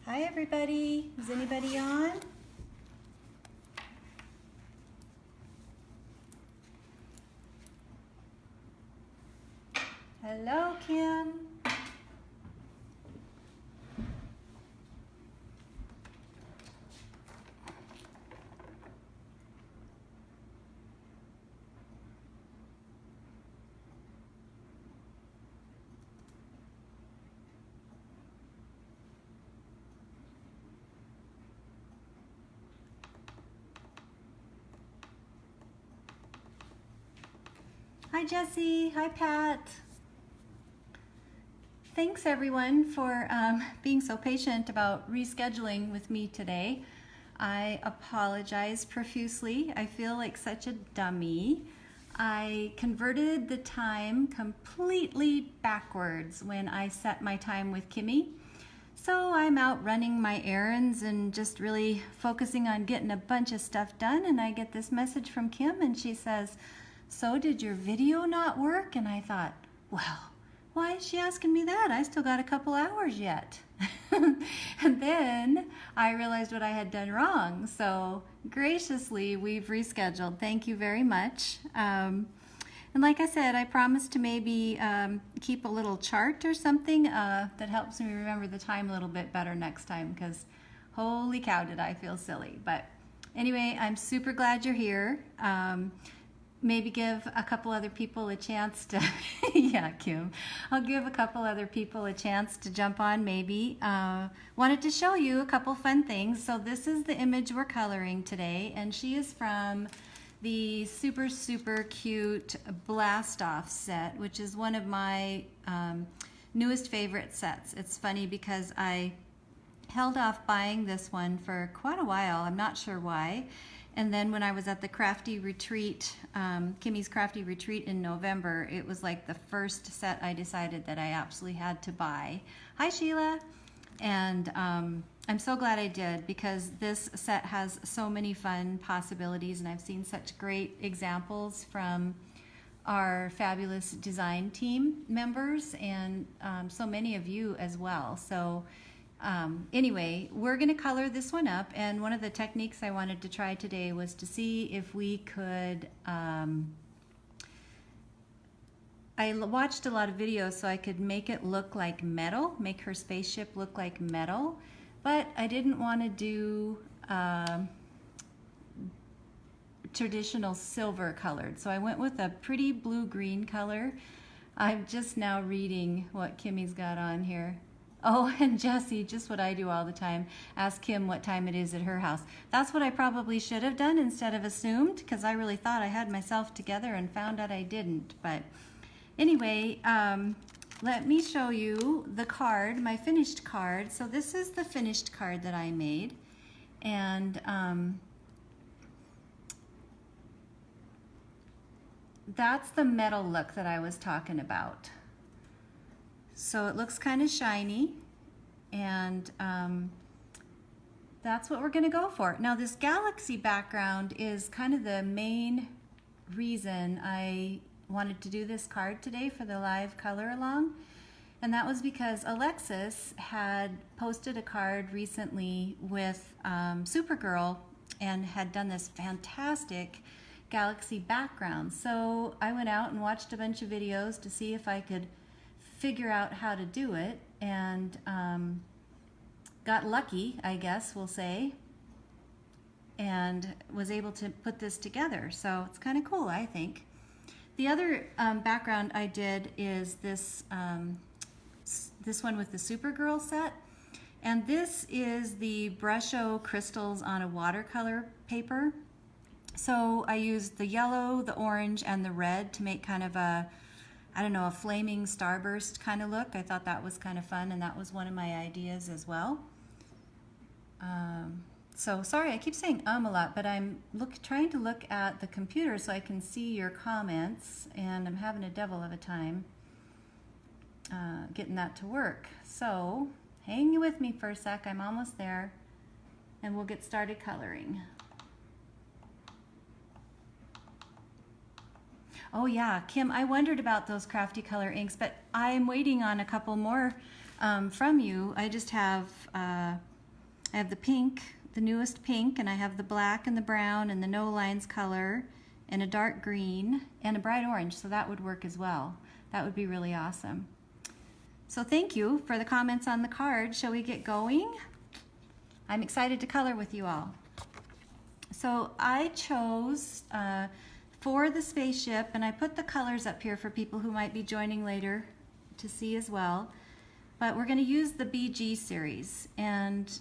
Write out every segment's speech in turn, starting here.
Hi everybody, is anybody on? Hello, Kim. Hi Jesse, hi Pat. Thanks everyone for being so patient about rescheduling with me today. I apologize profusely. I feel like such a dummy. I converted the time completely backwards when I set my time with Kimmie. So I'm out running my errands and just really focusing on getting a bunch of stuff done, and I get this message from Kim and she says, "So did your video not work?" And I thought, well, why is she asking me that? I still got a couple hours yet. And then I realized what I had done wrong. So graciously, we've rescheduled. Thank you very much. And like I said, I promised to maybe keep a little chart or something that helps me remember the time a little bit better next time, because holy cow did I feel silly. But anyway, I'm super glad you're here. Maybe give a couple other people a chance to, yeah, Kim, I'll give a couple other people a chance to jump on maybe. Wanted to show you a couple fun things. So this is the image we're coloring today, and she is from the super, super cute Blast Off set, which is one of my newest favorite sets. It's funny because I held off buying this one for quite a while. I'm not sure why. And then when I was at the Crafty retreat, Kimmie's Crafty retreat in November, it was like the first set I decided that I absolutely had to buy. Hi Sheila. And I'm so glad I did, because this set has so many fun possibilities, and I've seen such great examples from our fabulous design team members and so many of you as well. So anyway, we're going to color this one up, and one of the techniques I wanted to try today was to see if we could I watched a lot of videos so I could make it look like metal, make her spaceship look like metal, but I didn't want to do traditional silver colored, so I went with a pretty blue-green color. I'm just now reading what Kimmie's got on here. Oh, and Jessie, just what I do all the time, ask Kim what time it is at her house. That's what I probably should have done instead of assumed, because I really thought I had myself together and found out I didn't. But anyway, let me show you the card, my finished card. So this is the finished card that I made, and that's the metal look that I was talking about. So it looks kind of shiny, and that's what we're going to go for. Now this galaxy background is kind of the main reason I wanted to do this card today for the live color along, and that was because Alexis had posted a card recently with Supergirl and had done this fantastic galaxy background. So I went out and watched a bunch of videos to see if I could figure out how to do it, and got lucky, I guess we'll say, and was able to put this together. So it's kind of cool, I think. The other background I did is this this one with the Supergirl set, and this is the Brusho crystals on a watercolor paper. So I used the yellow, the orange, and the red to make kind of a, I don't know, a flaming starburst kind of look. I thought that was kind of fun, and that was one of my ideas as well. So sorry, I keep saying a lot, but I'm trying to look at the computer so I can see your comments, and I'm having a devil of a time getting that to work. So hang with me for a sec, I'm almost there, and we'll get started coloring. Oh yeah, Kim, I wondered about those Crafty Color inks, but I'm waiting on a couple more from you. I just have I have the pink, the newest pink, and I have the black and the brown and the no lines color and a dark green and a bright orange, so that would work as well. That would be really awesome. So thank you for the comments on the card. Shall we get going? I'm excited to color with you all. So I chose for the spaceship, and I put the colors up here for people who might be joining later to see as well, but we're going to use the BG series, and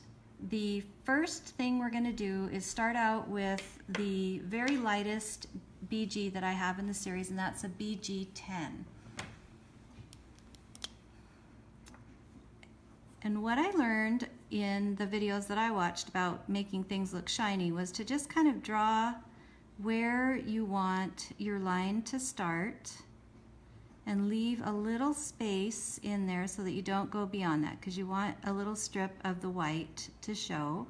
the first thing we're going to do is start out with the very lightest BG that I have in the series, and that's a BG 10. And what I learned in the videos that I watched about making things look shiny was to just kind of draw where you want your line to start and leave a little space in there so that you don't go beyond that, because you want a little strip of the white to show.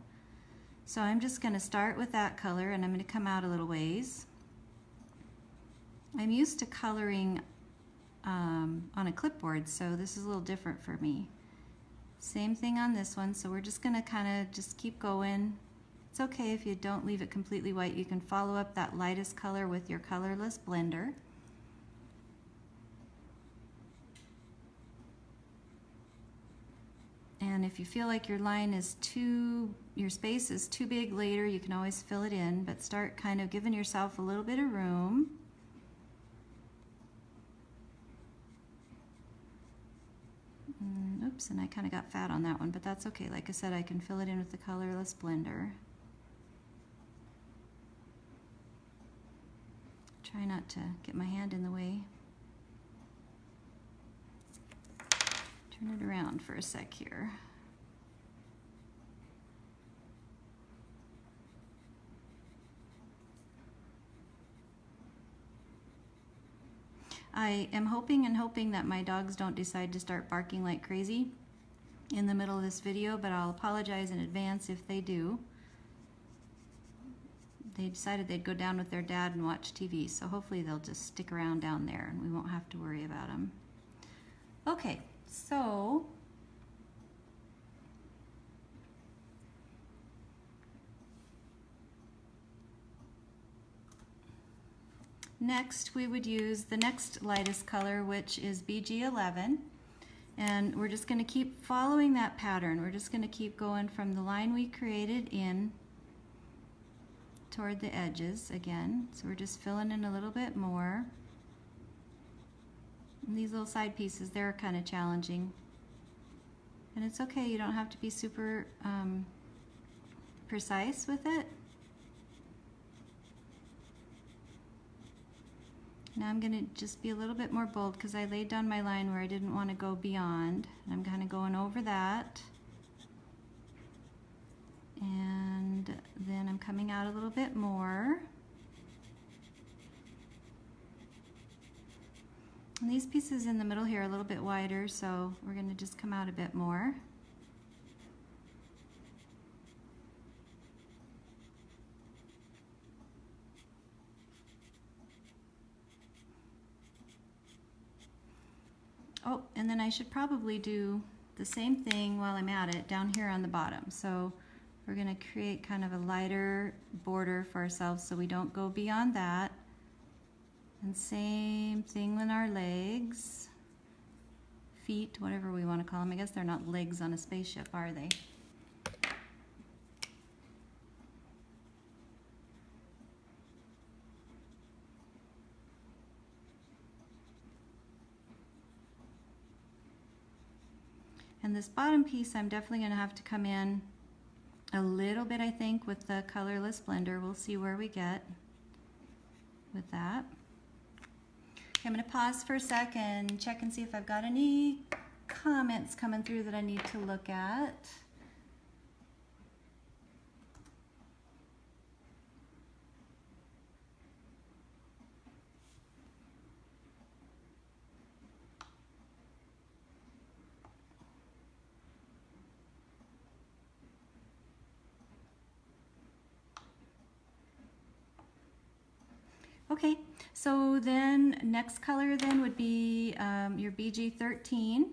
So I'm just going to start with that color, and I'm going to come out a little ways. I'm used to coloring on a clipboard, so this is a little different for me. Same thing on this one, so we're just going to kind of just keep going. It's okay if you don't leave it completely white. You can follow up that lightest color with your colorless blender. And if you feel like your line is your space is too big later, you can always fill it in, but start kind of giving yourself a little bit of room. Oops, and I kind of got fat on that one, but that's okay. Like I said, I can fill it in with the colorless blender. Try not to get my hand in the way. Turn it around for a sec here. I am hoping and hoping that my dogs don't decide to start barking like crazy in the middle of this video, but I'll apologize in advance if they do. They decided they'd go down with their dad and watch TV, so hopefully they'll just stick around down there and we won't have to worry about them. Okay, so next we would use the next lightest color, which is BG 11, and we're just going to keep following that pattern. We're just going to keep going from the line we created in toward the edges again. So we're just filling in a little bit more. And these little side pieces, they're kind of challenging. And it's okay, you don't have to be super precise with it. Now I'm going to just be a little bit more bold because I laid down my line where I didn't want to go beyond. And I'm kind of going over that. And then I'm coming out a little bit more. And these pieces in the middle here are a little bit wider, so we're going to just come out a bit more. Oh, and then I should probably do the same thing while I'm at it down here on the bottom. So we're going to create kind of a lighter border for ourselves so we don't go beyond that. And same thing with our legs, feet, whatever we want to call them. I guess they're not legs on a spaceship, are they? And this bottom piece, I'm definitely going to have to come in a little bit, I think, with the colorless blender. We'll see where we get with that. Okay, I'm going to pause for a sec and check and see if I've got any comments coming through that I need to look at. Okay, so then next color then would be your BG 13.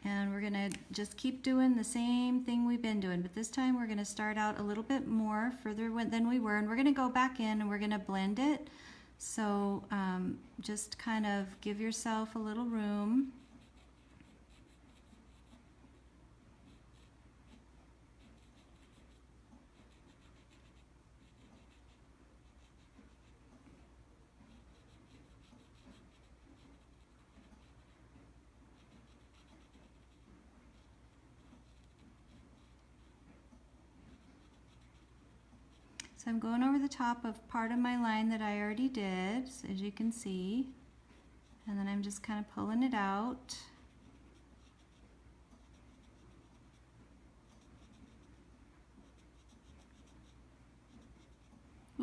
And we're gonna just keep doing the same thing we've been doing, but this time we're gonna start out a little bit more further than we were, and we're gonna go back in and we're gonna blend it. So just kind of give yourself a little room. So I'm going over the top of part of my line that I already did, as you can see, and then I'm just kind of pulling it out.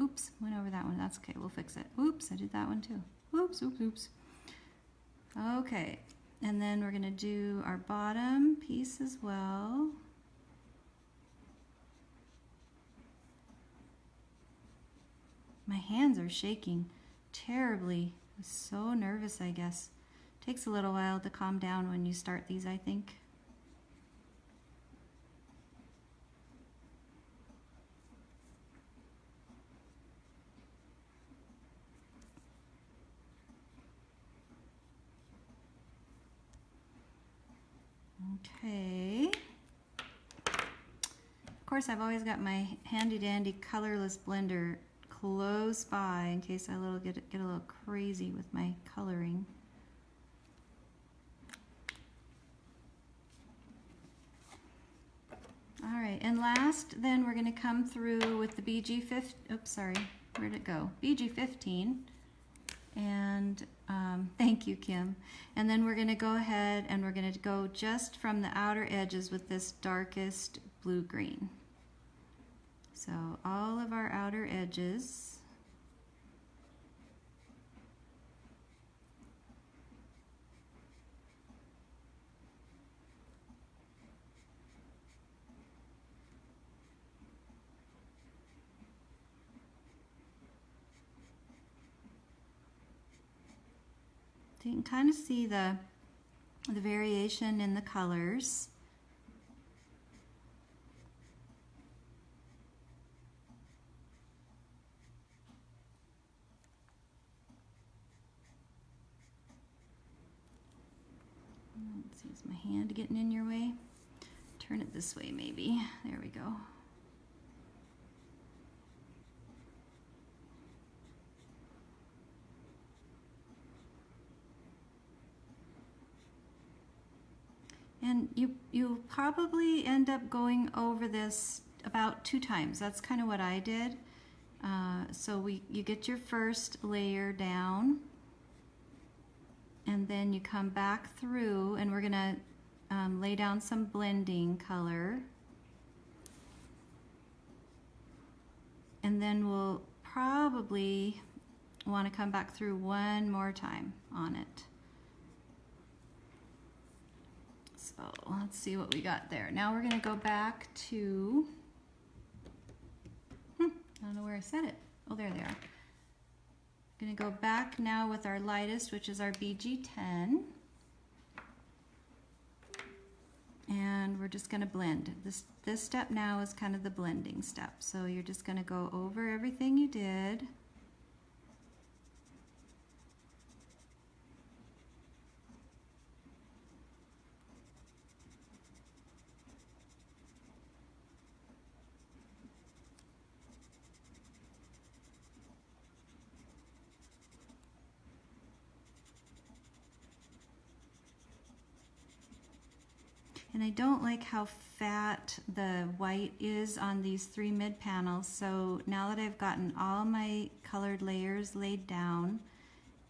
Oops, went over that one. That's okay, we'll fix it. Oops, I did that one too. Oops, oops, oops. Okay, and then we're gonna do our bottom piece as well. My hands are shaking terribly. I'm so nervous, I guess. Takes a little while to calm down when you start these, I think. Okay. Of course, I've always got my handy dandy colorless blender close by in case I get a little crazy with my coloring. All right, and last, then we're going to come through with the BG15. Oops, sorry, where'd it go? BG15. And thank you, Kim. And then we're going to go ahead and we're going to go just from the outer edges with this darkest blue-green. So all of our outer edges. So you can kind of see the variation in the colors. Let's see, is my hand getting in your way? Turn it this way maybe. There we go. And you'll probably end up going over this about 2 times. That's kind of what I did. So you get your first layer down, and then you come back through, and we're gonna lay down some blending color. And then we'll probably want to come back through one more time on it. So let's see what we got there. Now we're going to go back to, I don't know where I set it. Oh, there they are. Going to go back now with our lightest, which is our BG10. And we're just going to blend. This step now is kind of the blending step. So you're just going to go over everything you did. And I don't like how fat the white is on these 3 mid panels. So now that I've gotten all my colored layers laid down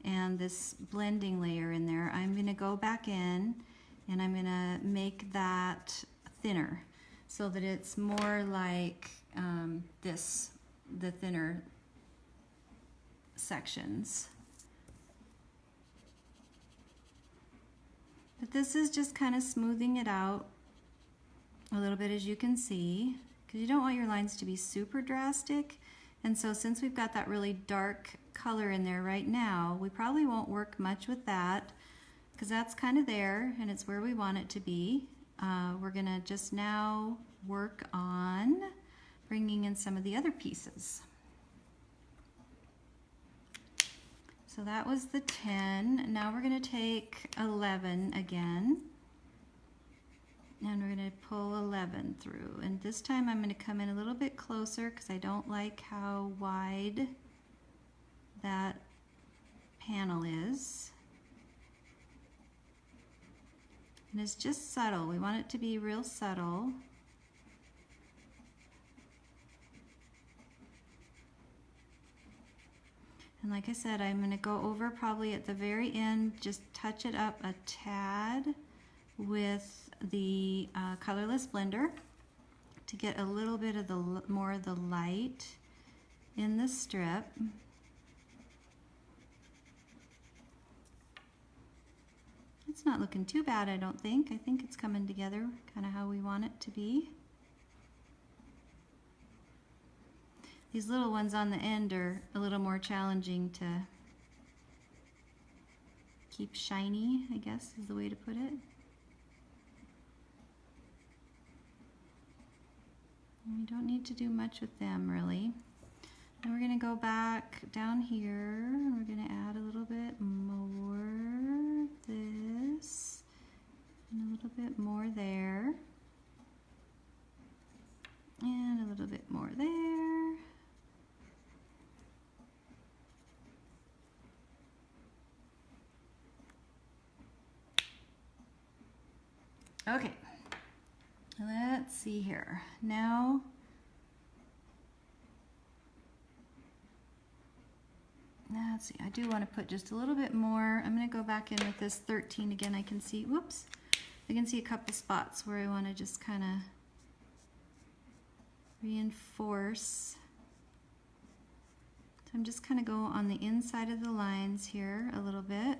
and this blending layer in there, I'm going to go back in and I'm going to make that thinner so that it's more like the thinner sections. But this is just kind of smoothing it out a little bit, as you can see, because you don't want your lines to be super drastic. And so since we've got that really dark color in there right now, we probably won't work much with that because that's kind of there and it's where we want it to be. We're gonna just now work on bringing in some of the other pieces. So that was the 10. Now we're gonna take 11 again. And we're gonna pull 11 through. And this time I'm gonna come in a little bit closer because I don't like how wide that panel is. And it's just subtle. We want it to be real subtle. And like I said, I'm gonna go over probably at the very end, just touch it up a tad with the colorless blender to get a little bit of the more of the light in the strip. It's not looking too bad, I don't think. I think it's coming together kind of how we want it to be. These little ones on the end are a little more challenging to keep shiny, I guess is the way to put it. And we don't need to do much with them really. And we're going to go back down here and we're going to add a little bit more of this and a little bit more there and a little bit more there. Okay, let's see here. Now, let's see, I do want to put just a little bit more. I'm going to go back in with this 13 again. I can see, whoops, I can see a couple spots where I want to just kind of reinforce. So I'm just kind of go on the inside of the lines here a little bit.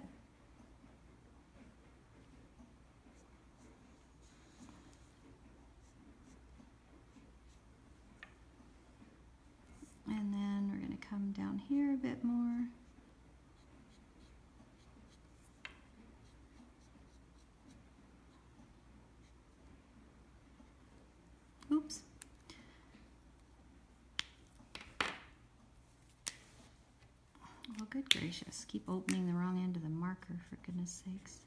And then we're going to come down here a bit more. Oops. Oh, good gracious. Keep opening the wrong end of the marker, for goodness sakes.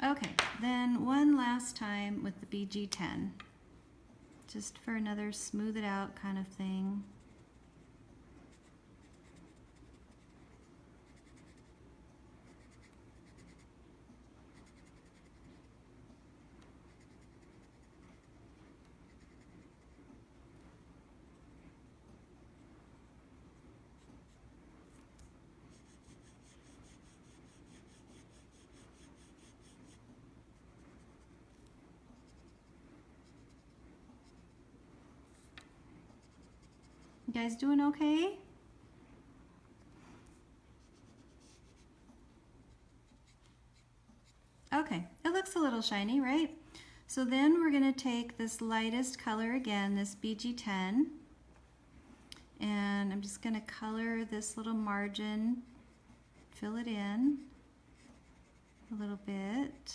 Okay, then one last time with the BG10, just for another smooth it out kind of thing. You guys doing okay? Okay, it looks a little shiny, right? So then we're going to take this lightest color again, this BG10, and I'm just going to color this little margin, fill it in a little bit.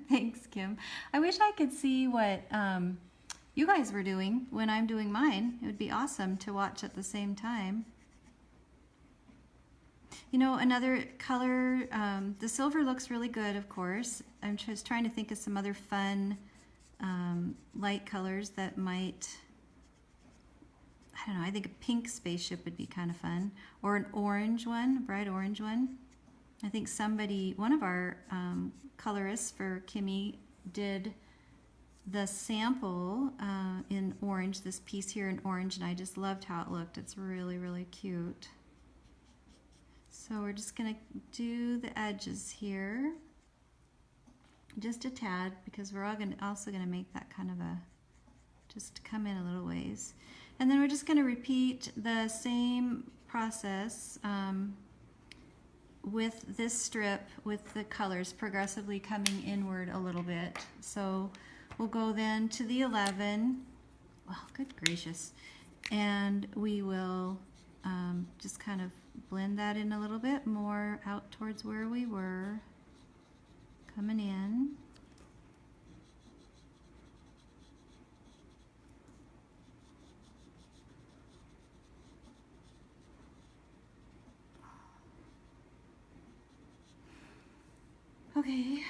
Thanks, Kim. I wish I could see what you guys were doing when I'm doing mine. It would be awesome to watch at the same time. You know, another color, the silver looks really good, of course. I'm just trying to think of some other fun light colors that might, I don't know, I think a pink spaceship would be kind of fun. Or an orange one, a bright orange one. I think somebody, one of our colorists for Kimmie did the sample in orange, this piece here in orange, and I just loved how it looked. It's really, really cute. So we're just gonna do the edges here, just a tad, because we're also gonna make that kind of a just to come in a little ways. And then we're just going to repeat the same process with this strip with the colors progressively coming inward a little bit. So we'll go then to the 11. Well, good gracious. And we will just kind of blend that in a little bit more out towards where we were, coming in. Okay,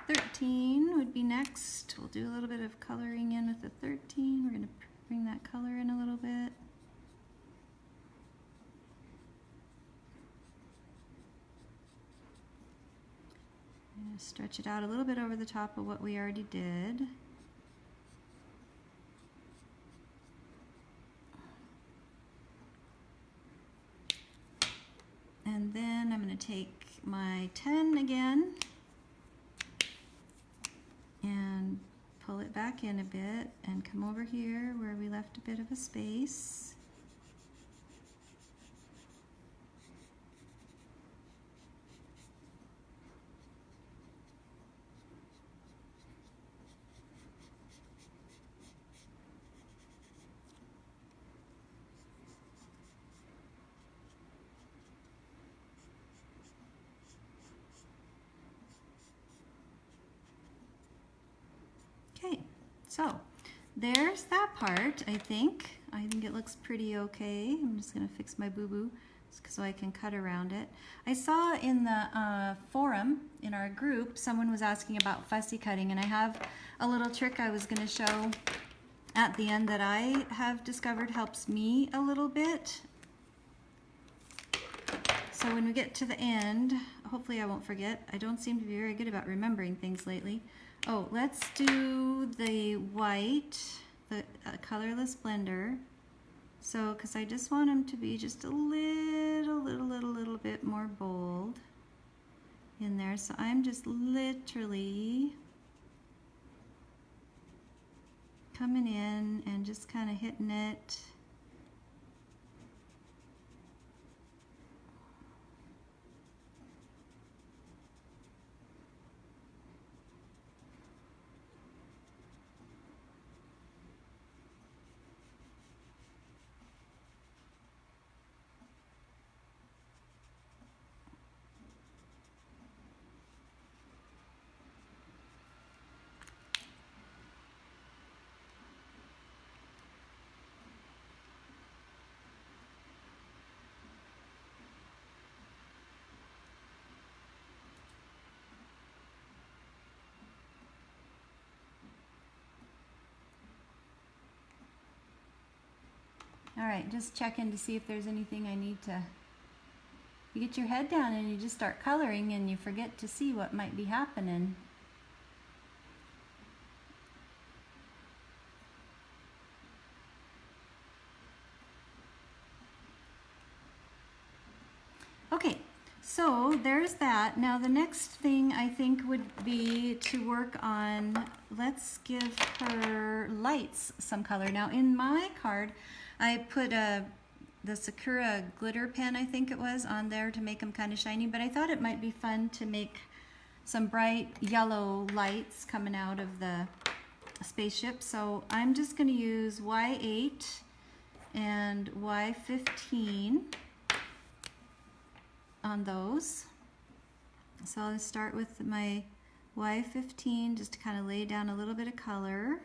13 would be next. We'll do a little bit of coloring in with the 13. We're going to bring that color in a little bit. I'm going to stretch it out a little bit over the top of what we already did. And then I'm going to take my 10 again and pull it back in a bit and come over here where we left a bit of a space. Okay, so there's that part, I think. I think it looks pretty okay. I'm just gonna fix my boo-boo so I can cut around it. I saw in the forum, in our group, someone was asking about fussy cutting, and I have a little trick I was gonna show at the end that I have discovered helps me a little bit. So when we get to the end, hopefully I won't forget. I don't seem to be very good about remembering things lately. Oh, let's do the white, the colorless blender. So, because I just want them to be just a little bit more bold in there. So I'm just literally coming in and just kind of hitting it. All right, just checking to see if there's anything I need to... You get your head down and you just start coloring and you forget to see what might be happening. Okay, so there's that. Now the next thing I think would be to work on, let's give her lights some color. Now in my card, I put the Sakura glitter pen, I think it was, on there to make them kind of shiny, but I thought it might be fun to make some bright yellow lights coming out of the spaceship. So I'm just going to use Y8 and Y15 on those. So I'll start with my Y15 just to kind of lay down a little bit of color.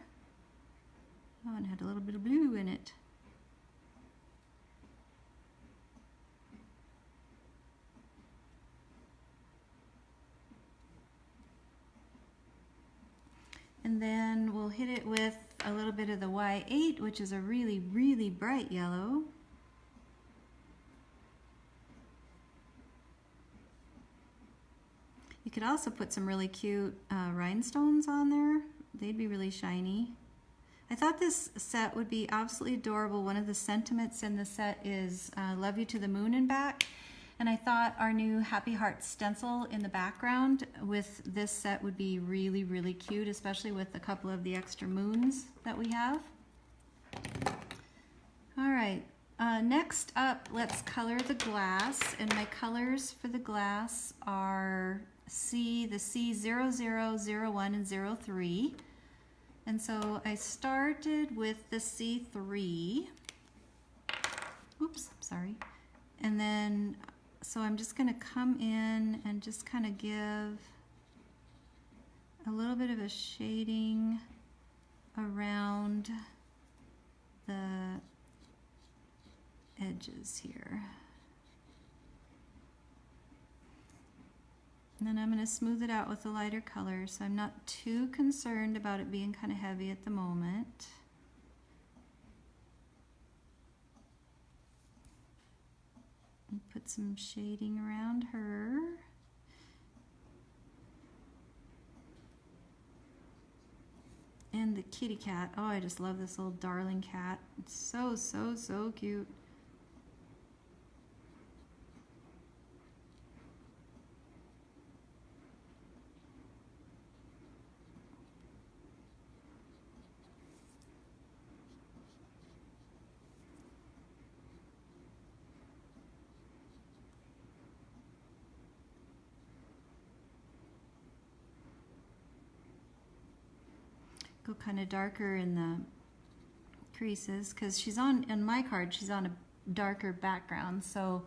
Oh, and it had a little bit of blue in it. And then we'll hit it with a little bit of the Y8, which is a really, really bright yellow. You could also put some really cute rhinestones on there. They'd be really shiny. I thought this set would be absolutely adorable. One of the sentiments in the set is love you to the moon and back. And I thought our new Happy Heart stencil in the background with this set would be really, really cute, especially with a couple of the extra moons that we have. All right, next up, let's color the glass. And my colors for the glass are the C00, 01, and 03. And so I started with the C3. Oops, sorry. And then, so I'm just gonna come in and just kind of give a little bit of a shading around the edges here. And then I'm going to smooth it out with a lighter color, so I'm not too concerned about it being kind of heavy at the moment. And put some shading around her. And the kitty cat. Oh, I just love this little darling cat. It's so, so, so cute. Go kind of darker in the creases because she's on, in my card, she's on a darker background. So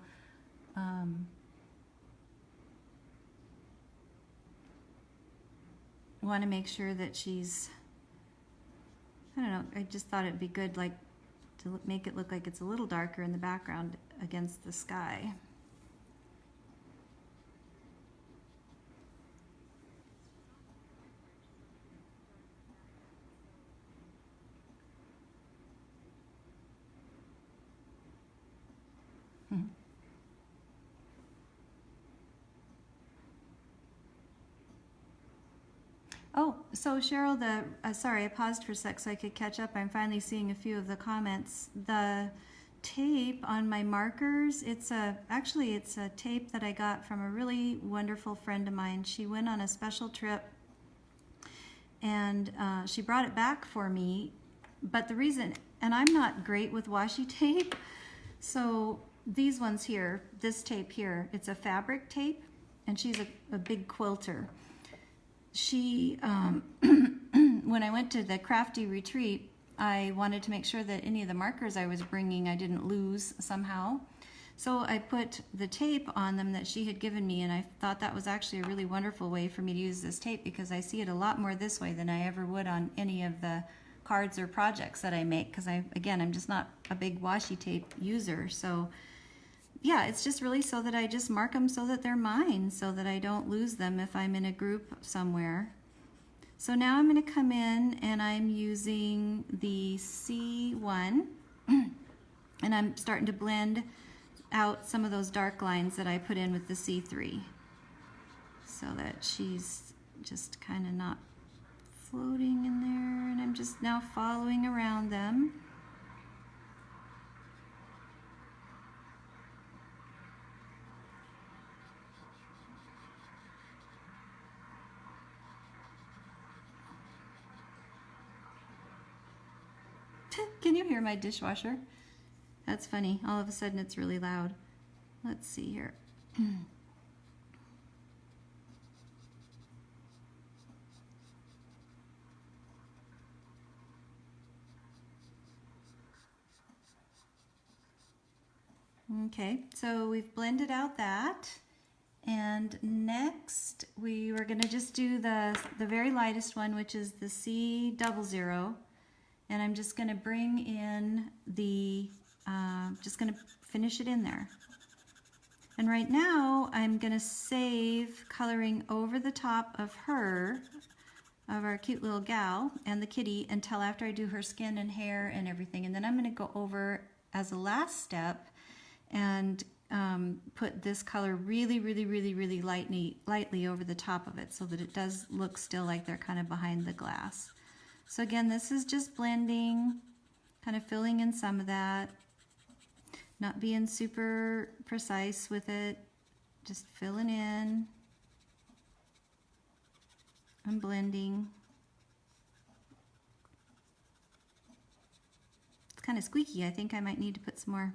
want to make sure that she's, I don't know, I just thought it'd be good like to make it look like it's a little darker in the background against the sky. Oh, so Cheryl, sorry, I paused for a sec so I could catch up. I'm finally seeing a few of the comments. The tape on my markers, actually it's a tape that I got from a really wonderful friend of mine. She went on a special trip and she brought it back for me. But the reason, and I'm not great with washi tape, so these ones here, this tape here, it's a fabric tape, and she's a big quilter. She, when I went to the Kraftin retreat, I wanted to make sure that any of the markers I was bringing I didn't lose somehow. So I put the tape on them that she had given me, and I thought that was actually a really wonderful way for me to use this tape because I see it a lot more this way than I ever would on any of the cards or projects that I make because I'm just not a big washi tape user. So yeah, it's just really so that I just mark them so that they're mine, so that I don't lose them if I'm in a group somewhere. So now I'm going to come in and I'm using the C1 and I'm starting to blend out some of those dark lines that I put in with the C3 so that she's just kind of not floating in there, and I'm just now following around them. Can you hear my dishwasher? That's funny. All of a sudden it's really loud. Let's see here. Okay, so we've blended out that. And next we were going to just do the very lightest one, which is the C00. And I'm just going to bring in the, just going to finish it in there. And right now I'm going to save coloring over the top of her, of our cute little gal and the kitty until after I do her skin and hair and everything. And then I'm going to go over as a last step and put this color really, really, really, really lightly over the top of it so that it does look still like they're kind of behind the glass. So again, this is just blending, kind of filling in some of that. Not being super precise with it, just filling in and blending. It's kind of squeaky. I think I might need to put some more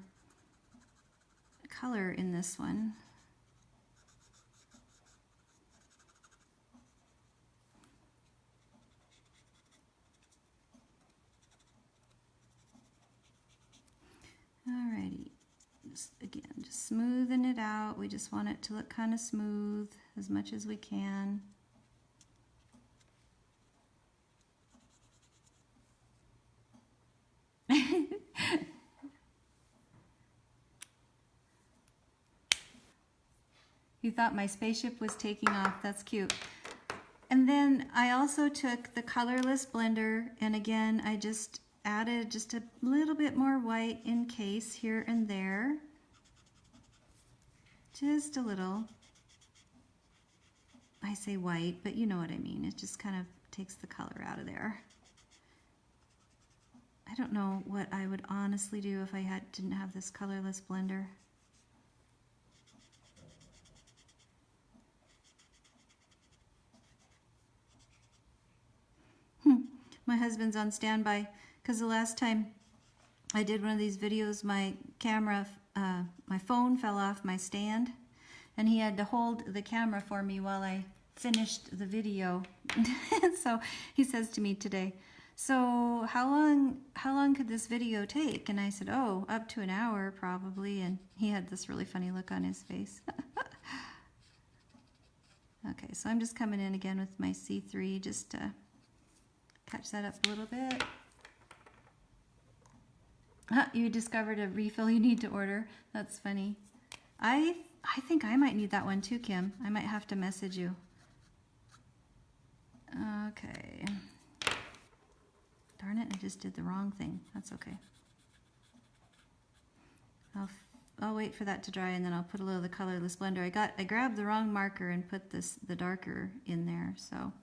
color in this one. Alrighty, just smoothing it out. We just want it to look kind of smooth as much as we can. You thought my spaceship was taking off. That's cute. And then I also took the colorless blender, and again I just added just a little bit more white in case here and there. Just a little. I say white, but you know what I mean. It just kind of takes the color out of there. I don't know what I would honestly do if I didn't have this colorless blender. My husband's on standby because the last time I did one of these videos, my camera, my phone fell off my stand, and he had to hold the camera for me while I finished the video. So he says to me today, "So how long could this video take?" And I said, "Oh, up to an hour probably." And he had this really funny look on his face. Okay, so I'm just coming in again with my C3 just to catch that up a little bit. You discovered a refill you need to order. That's funny. I think I might need that one too, Kim. I might have to message you. Okay. Darn it, I just did the wrong thing. That's okay. I'll wait for that to dry, and then I'll put a little of the colorless blender. I grabbed the wrong marker and put the darker in there, so.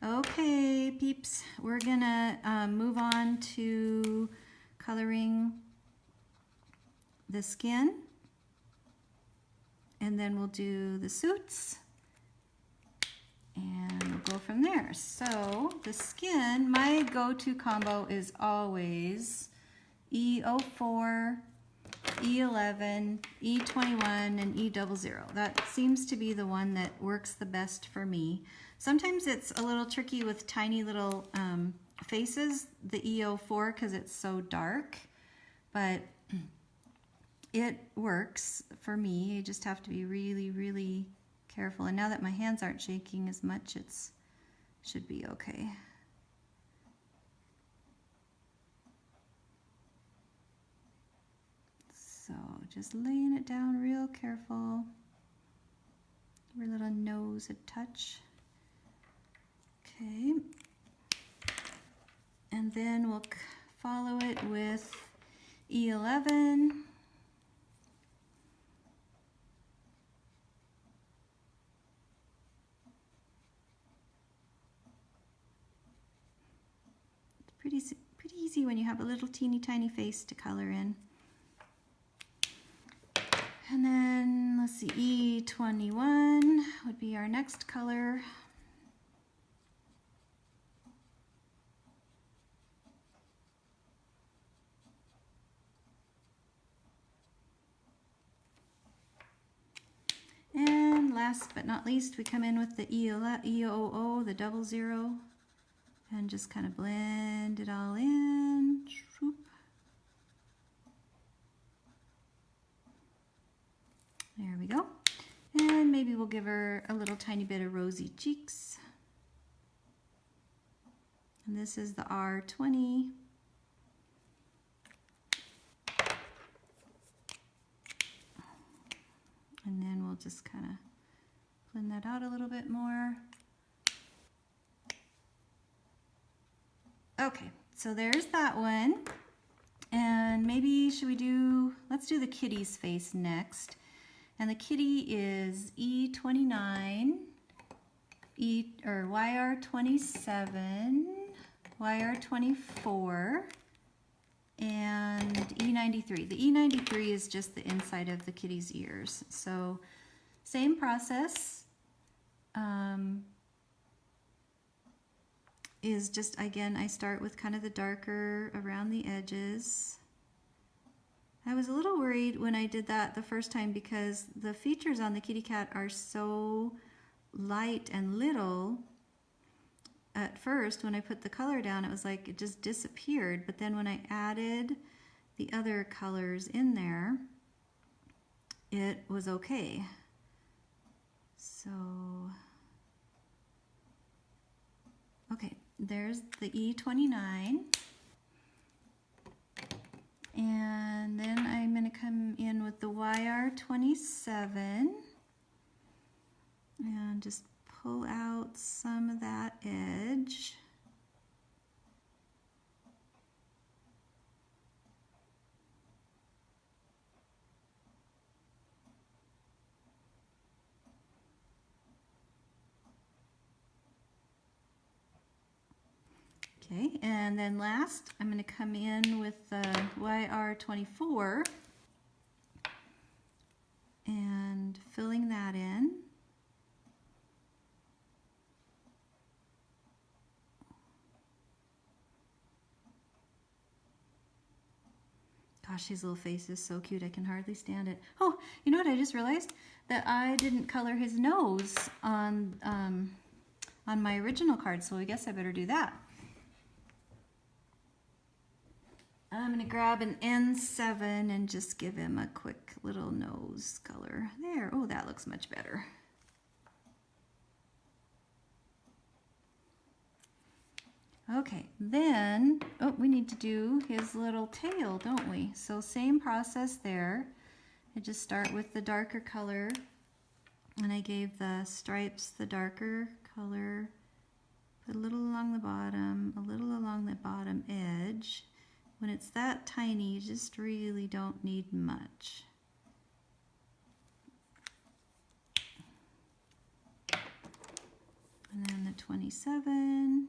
Okay, peeps, we're gonna move on to coloring the skin, and then we'll do the suits, and we'll go from there. So the skin, my go-to combo is always E04, E11, E21, and E00. That seems to be the one that works the best for me. Sometimes it's a little tricky with tiny little faces, the E04, because it's so dark, but it works for me. You just have to be really, really careful. And now that my hands aren't shaking as much, it should be okay. So just laying it down real careful. Give her little nose a touch. Okay. And then we'll follow it with E11. It's pretty easy when you have a little teeny tiny face to color in. And then let's see, E21 would be our next color. And last but not least, we come in with the EOO, the 00, and just kind of blend it all in. There we go. And maybe we'll give her a little tiny bit of rosy cheeks. And this is the R20. And then we'll just kind of blend that out a little bit more. Okay, so there's that one. And maybe let's do the kitty's face next. And the kitty is E29, YR27, YR24, and E93. The E93 is just the inside of the kitty's ears. So same process. Is just, again, I start with kind of the darker around the edges. I was a little worried when I did that the first time because the features on the kitty cat are so light and little. At first, when I put the color down, it was like it just disappeared. But then when I added the other colors in there, it was okay. So, okay, there's the E29. And then I'm going to come in with the YR27 and just pull out some of that edge. Okay, and then last, I'm going to come in with the YR24 and filling that in. Gosh, his little face is so cute, I can hardly stand it. Oh, you know what I just realized? That I didn't color his nose on my original card, so I guess I better do that. I'm going to grab an N7 and just give him a quick little nose color. There, oh, that looks much better. Okay, then, oh, we need to do his little tail, don't we? So same process there. I just start with the darker color, and I gave the stripes the darker color, put a little along the bottom, a little along the bottom edge. When it's that tiny, you just really don't need much. And then the 27.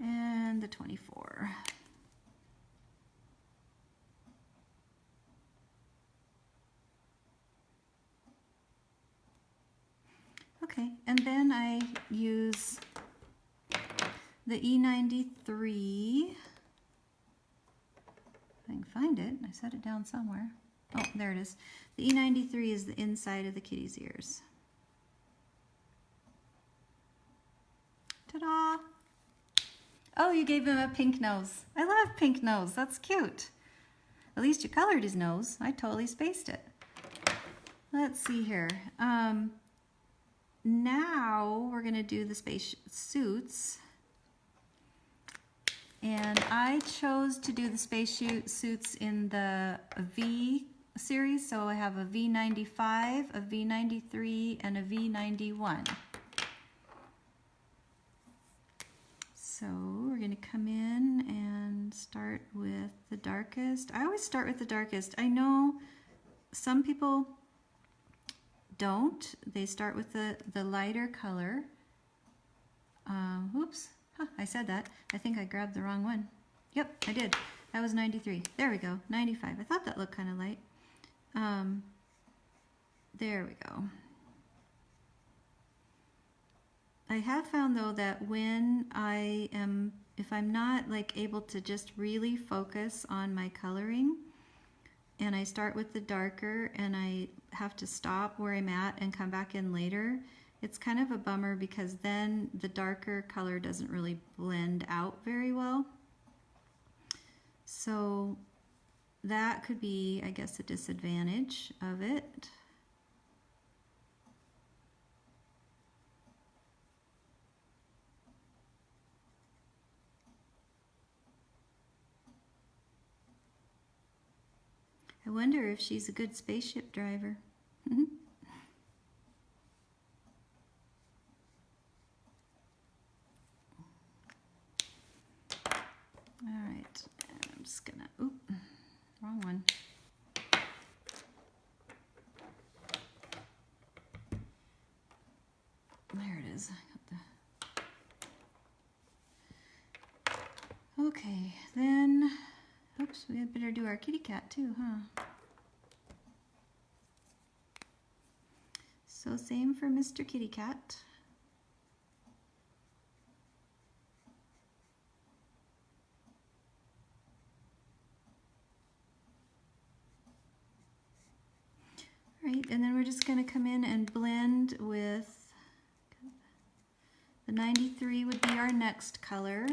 And the 24. Okay, and then I use the E93. If I can find it, I set it down somewhere. Oh, there it is. The E93 is the inside of the kitty's ears. Ta-da! Oh, you gave him a pink nose. I love pink nose. That's cute. At least you colored his nose. I totally spaced it. Let's see here. Now we're going to do the space suits. And I chose to do the space suits in the V series. So I have a V95, a V93, and a V91. So we're going to come in and start with the darkest. I always start with the darkest. I know some people don't. They start with the lighter color. Oops, I said that. I think I grabbed the wrong one. Yep, I did. That was 93. There we go, 95. I thought that looked kind of light. There we go. I have found though that when if I'm not like able to just really focus on my coloring, and I start with the darker and I have to stop where I'm at and come back in later, it's kind of a bummer because then the darker color doesn't really blend out very well. So that could be, I guess, a disadvantage of it. I I wonder if she's a good spaceship driver. All right, I'm just gonna, oop, wrong one. There it is. I got the... Okay, then, oops, we had better do our kitty cat too, huh? So same for Mr. Kitty Cat. Right, and then we're just going to come in and blend with the 93 would be our next color.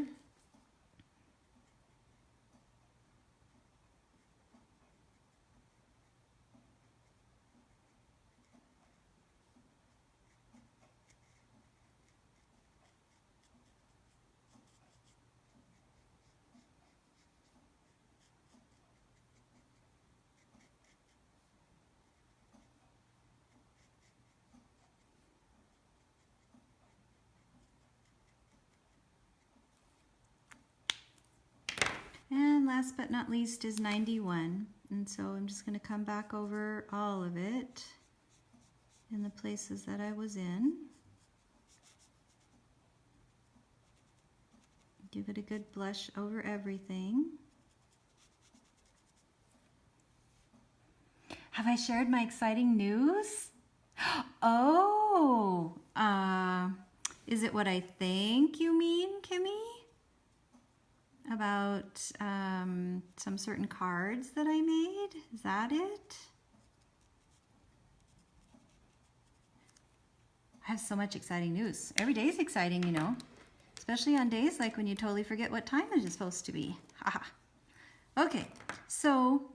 And last but not least is 91. And so I'm just going to come back over all of it in the places that I was in. Give it a good blush over everything. Have I shared my exciting news? Oh, is it what I think you mean, Kimmie? About some certain cards that I made? Is that it? I have so much exciting news. Every day is exciting, you know. Especially on days like when you totally forget what time it is supposed to be. Haha. Okay, so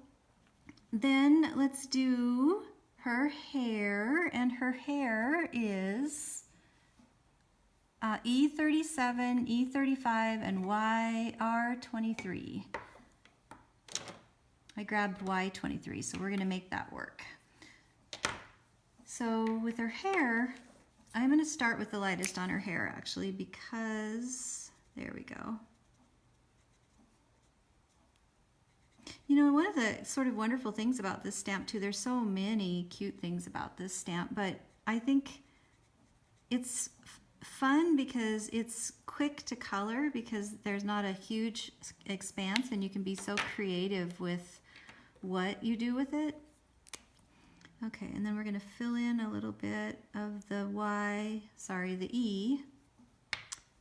then let's do her hair. And her hair is E37, E35, and YR23. I grabbed Y23, so we're going to make that work. So with her hair, I'm going to start with the lightest on her hair actually, because there we go. You know, one of the sort of wonderful things about this stamp too, there's so many cute things about this stamp, but I think it's fun because it's quick to color, because there's not a huge expanse and you can be so creative with what you do with it. Okay, and then we're going to fill in a little bit of the the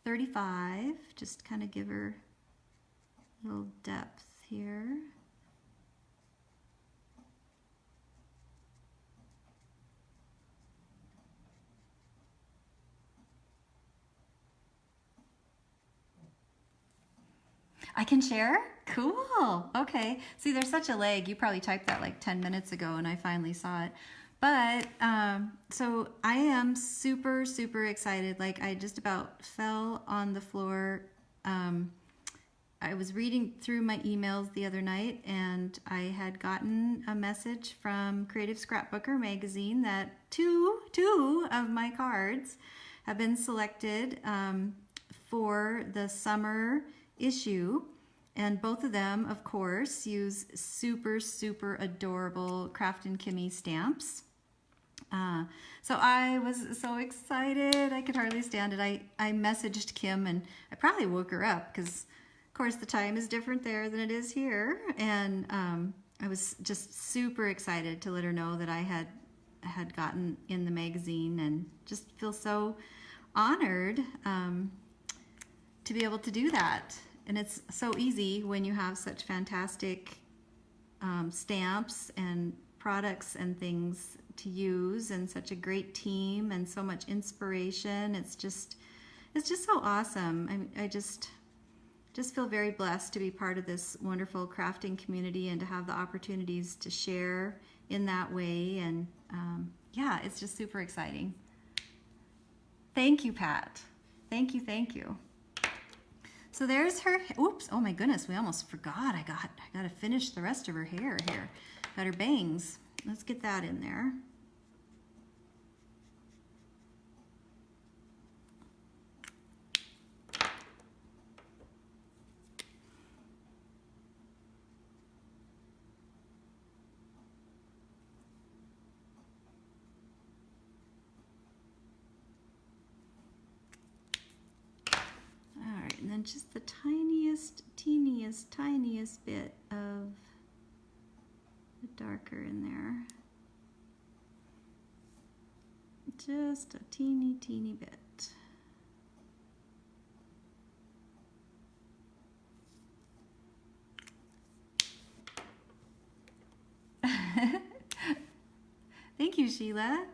E35, just kind of give her a little depth here. I can share? Cool. Okay. See, there's such a lag. You probably typed that like 10 minutes ago and I finally saw it. But so I am super, super excited. Like I just about fell on the floor. I was reading through my emails the other night and I had gotten a message from Creative Scrapbooker magazine that two of my cards have been selected for the summer issue, and both of them, of course, use super, super adorable Kraftin Kimmie stamps. So I was so excited, I could hardly stand it. I messaged Kim and I probably woke her up because, of course, the time is different there than it is here, and I was just super excited to let her know that I had gotten in the magazine, and just feel so honored to be able to do that. And it's so easy when you have such fantastic stamps and products and things to use, and such a great team and so much inspiration. It's just so awesome. I just feel very blessed to be part of this wonderful crafting community and to have the opportunities to share in that way. And yeah, it's just super exciting. Thank you, Pat. Thank you, thank you. So there's her, oops, oh my goodness, we almost forgot. I got to finish the rest of her hair here. Got her bangs. Let's get that in there. And then just the tiniest, teeniest bit of the darker in there. Just a teeny bit. Thank you, Sheila.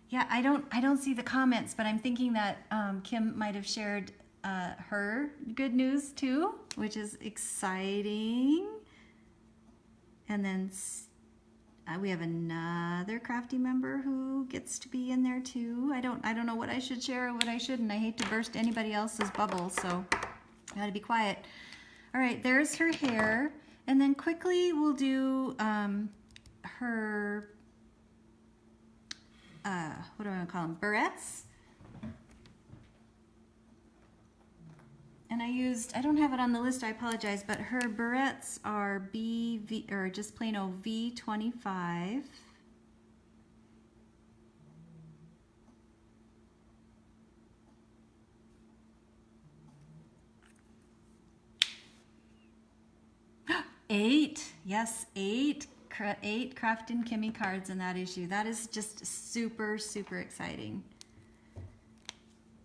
Yeah, I don't see the comments, but I'm thinking that Kim might have shared her good news too, which is exciting. And then we have another Kraftin member who gets to be in there too. I don't know what I should share or what I shouldn't. I hate to burst anybody else's bubble, so I gotta be quiet. All right, there's her hair, and then quickly we'll do her what do I want to call them? Barrettes. And I don't have it on the list, I apologize, but her barrettes are BV, or just plain old V25. Eight, yes, eight Kraftin Kimmie cards in that issue. That is just super exciting.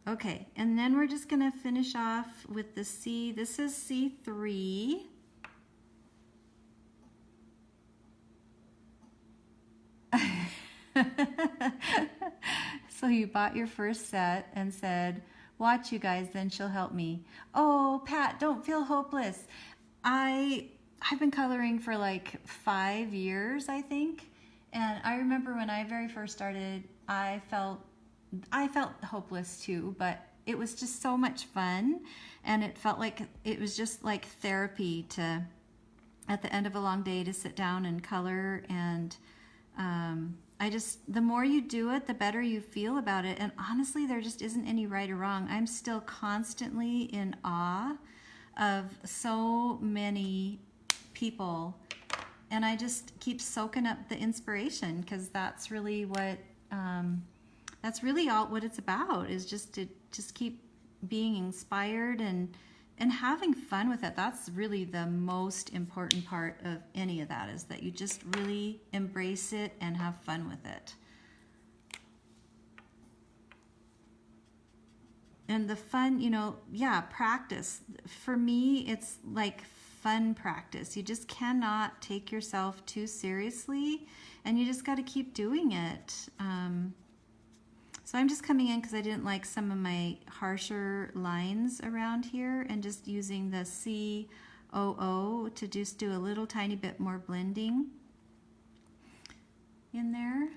Okay, and then we're just gonna finish off with the C. This is C3. So you bought your first set and said, watch you guys, then she'll help me. Oh, Pat, don't feel hopeless. I've been coloring for like 5 years, I think. And I remember when I very first started, I felt hopeless too, but it was just so much fun, and it felt like it was just like therapy to, at the end of a long day, to sit down and color. And the more you do it, the better you feel about it. And honestly, there just isn't any right or wrong. I'm still constantly in awe of so many people, and I just keep soaking up the inspiration, because that's really what all what it's about, is just to keep being inspired and having fun with it. That's really the most important part of any of that, is that you just really embrace it and have fun with it. And the fun, practice. For me, it's like fun practice. You just cannot take yourself too seriously, and you just got to keep doing it. So I'm just coming in because I didn't like some of my harsher lines around here, and just using the COO to just do a little tiny bit more blending in there.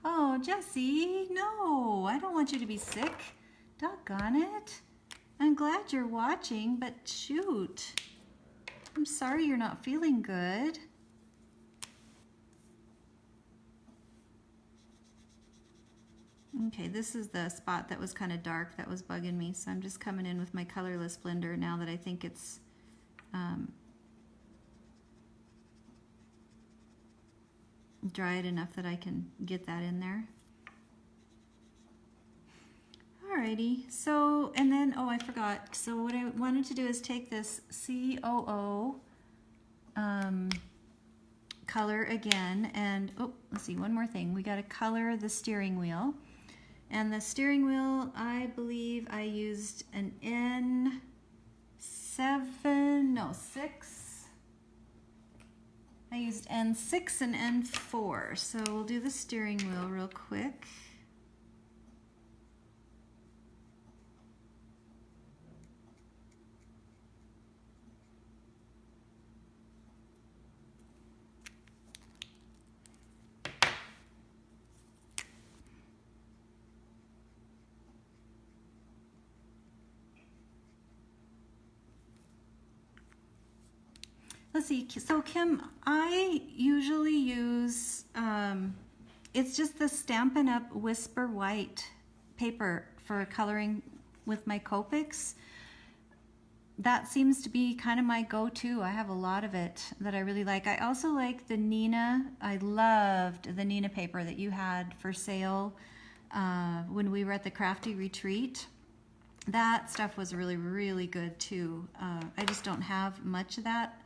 Oh, Jessie, no, I don't want you to be sick. Doggone it. I'm glad you're watching, but shoot. I'm sorry you're not feeling good. Okay, this is the spot that was kind of dark that was bugging me, so I'm just coming in with my colorless blender now that I think it's dried enough that I can get that in there. Alrighty, so, and then, oh, I forgot. So what I wanted to do is take this COO color again, and, oh, let's see, one more thing. We got to color the steering wheel. And the steering wheel, I believe I used an N6. I used N6 and N4. So we'll do the steering wheel real quick. Let's see, so Kim, I usually use, it's just the Stampin' Up! Whisper White paper for coloring with my Copics. That seems to be kind of my go-to. I have a lot of it that I really like. I also like the Nina. I loved the Nina paper that you had for sale when we were at the Crafty Retreat. That stuff was really, really good too. I just don't have much of that.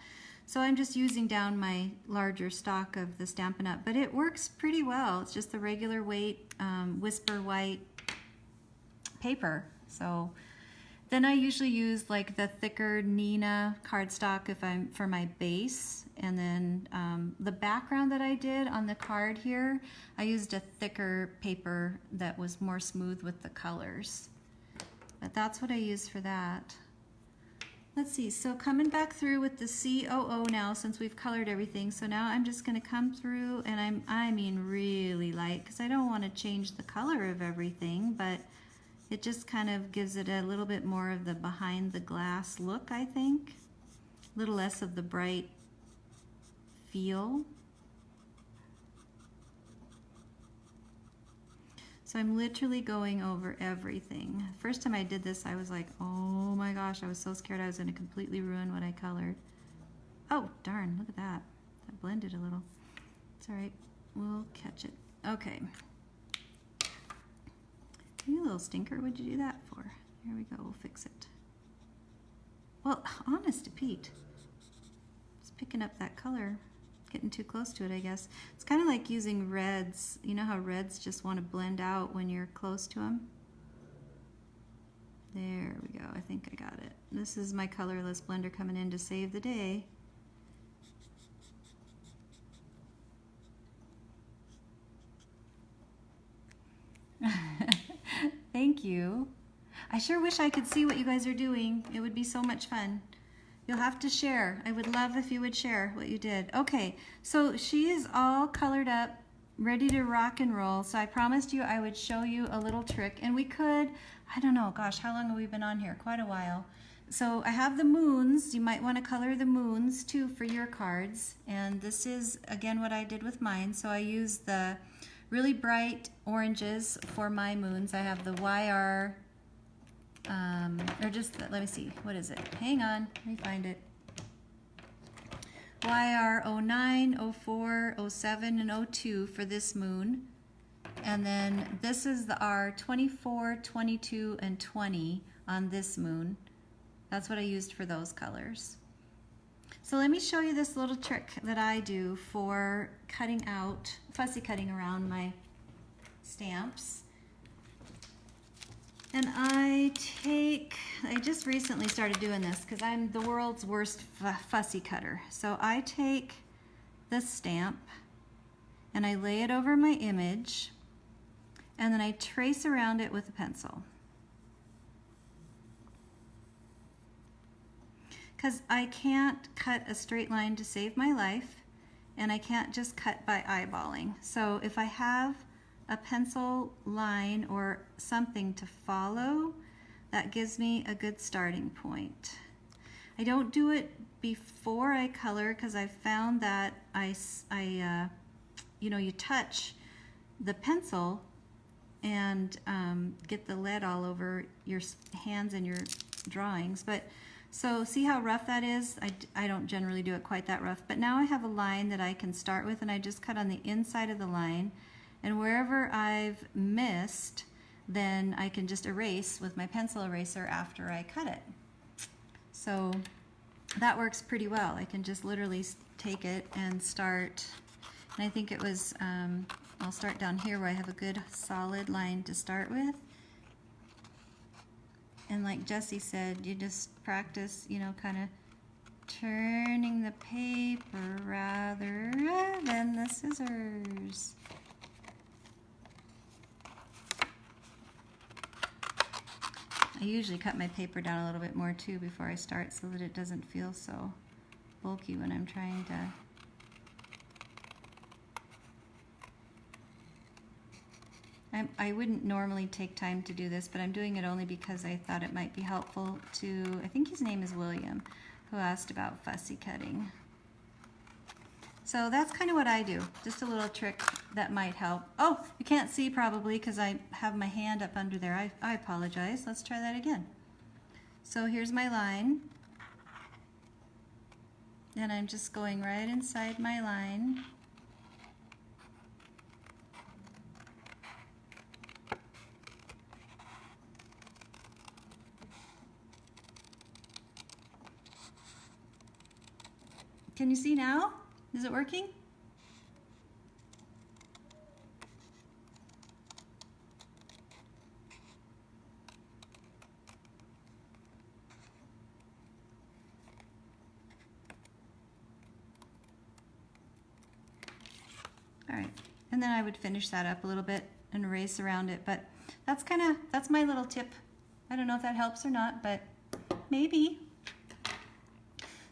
So I'm just using down my larger stock of the Stampin' Up! But it works pretty well. It's just the regular weight Whisper White paper. So then I usually use like the thicker Nina cardstock if I'm for my base. And then the background that I did on the card here, I used a thicker paper that was more smooth with the colors. But that's what I use for that. Let's see, so coming back through with the COO now, since we've colored everything. So now I'm just gonna come through and I mean really light, because I don't want to change the color of everything, but it just kind of gives it a little bit more of the behind the glass look, I think. A little less of the bright feel. So I'm literally going over everything. First time I did this, I was like, oh my gosh, I was so scared I was going to completely ruin what I colored. Oh, darn, look at that. That blended a little. It's all right, we'll catch it. Okay. You little stinker, what'd you do that for? Here we go, we'll fix it. Well, honest to Pete, just picking up that color. Getting too close to it, I guess. It's kind of like using reds. You know how reds just want to blend out when you're close to them? There we go. I think I got it. This is my colorless blender coming in to save the day. Thank you. I sure wish I could see what you guys are doing. It would be so much fun. You'll have to share. I would love if you would share what you did. Okay, so she is all colored up, ready to rock and roll. So I promised you I would show you a little trick. And we could, I don't know, gosh, how long have we been on here? Quite a while. So I have the moons. You might want to color the moons too for your cards. And this is, again, what I did with mine. So I used the really bright oranges for my moons. I have the YR, or just, let me see, what is it? Hang on, let me find it. YR 09, 04, 07, and 02 for this moon. And then this is the R 24, 22, and 20 on this moon. That's what I used for those colors. So let me show you this little trick that I do for cutting out, fussy cutting around my stamps. And I just recently started doing this because I'm the world's worst fussy cutter. So I take the stamp and I lay it over my image and then I trace around it with a pencil. Because I can't cut a straight line to save my life and I can't just cut by eyeballing. So if I have a pencil line or something to follow, that gives me a good starting point. I don't do it before I color because I've found that you touch the pencil and get the lead all over your hands and your drawings. But so see how rough that is? I don't generally do it quite that rough, but now I have a line that I can start with and I just cut on the inside of the line. And wherever I've missed, then I can just erase with my pencil eraser after I cut it. So that works pretty well. I can just literally take it and start. And I think it was, I'll start down here where I have a good solid line to start with. And like Jessie said, you just practice, kind of turning the paper rather than the scissors. I usually cut my paper down a little bit more too before I start so that it doesn't feel so bulky when I'm trying to. I wouldn't normally take time to do this, but I'm doing it only because I thought it might be helpful to, I think his name is William, who asked about fussy cutting. So that's kind of what I do. Just a little trick that might help. Oh, you can't see probably because I have my hand up under there. I apologize. Let's try that again. So here's my line. And I'm just going right inside my line. Can you see now? Is it working? All right, and then I would finish that up a little bit and erase around it, but that's my little tip. I don't know if that helps or not, but maybe.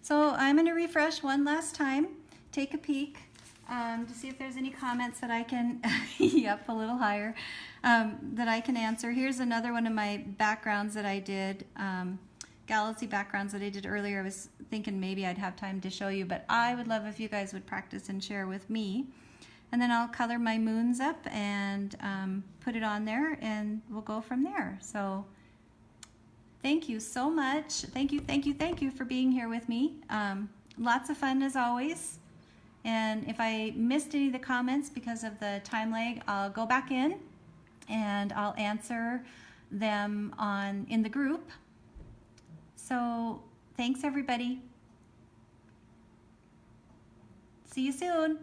So I'm going to refresh one last time, take a peek to see if there's any comments that I can, yep, a little higher, that I can answer. Here's another one of my backgrounds that I did, galaxy backgrounds that I did earlier. I was thinking maybe I'd have time to show you, but I would love if you guys would practice and share with me. And then I'll color my moons up and put it on there, and we'll go from there. So thank you so much. Thank you for being here with me. Lots of fun as always. And if I missed any of the comments because of the time lag, I'll go back in and I'll answer them in the group. So thanks everybody. See you soon.